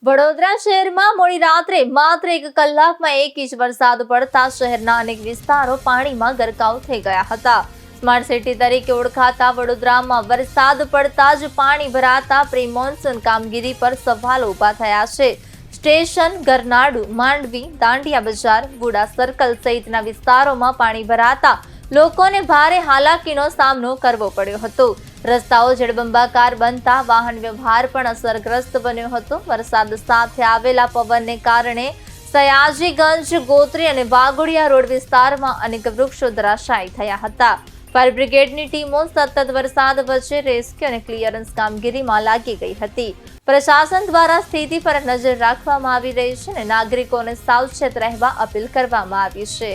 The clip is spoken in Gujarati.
વડોદરા શહેરમાં મોડી રાત્રે માત્ર 1 કલાકમાં 1 ઇંચ વરસાદ પડતા શહેરના અનેક વિસ્તારો પાણીમાં ગરકાવ થઈ ગયા હતા. સ્માર્ટ સિટી તરીકે ઓળખાતા વડોદરામાં વરસાદ પડતા જ પાણી ભરાતા પ્રી મોન્સૂન કામગીરી પર સવાલો ઊભા થયા છે. સ્ટેશન, ગરનાળુ, માંડવી, દાંડિયા બજાર, બુડા સર્કલ સહિતના વિસ્તારોમાં પાણી ભરાતા લોકોને ભારે હાલાકીનો સામનો કરવો પડ્યો હતો. રસ્તાઓ જળબંબાકાર બનતા વાહન વ્યવહાર પણ અસરગ્રસ્ત બન્યો હતો. વરસાદ સાથે આવેલા પવનને કારણે સયાજીગંજ, ગોત્રી અને વાઘોડિયા રોડ વિસ્તારમાં અનેક વૃક્ષો ધરાશાયી થયા હતા. ફાયર બ્રિગેડની ટીમો સતત વરસાદ વચ્ચે રેસ્ક્યુ અને ક્લિયરન્સ કામગીરીમાં લાગી ગઈ હતી. પ્રશાસન દ્વારા સ્થિતિ પર નજર રાખવામાં આવી રહી છે અને નાગરિકોને સાવચેત રહેવા અપીલ કરવામાં આવી છે.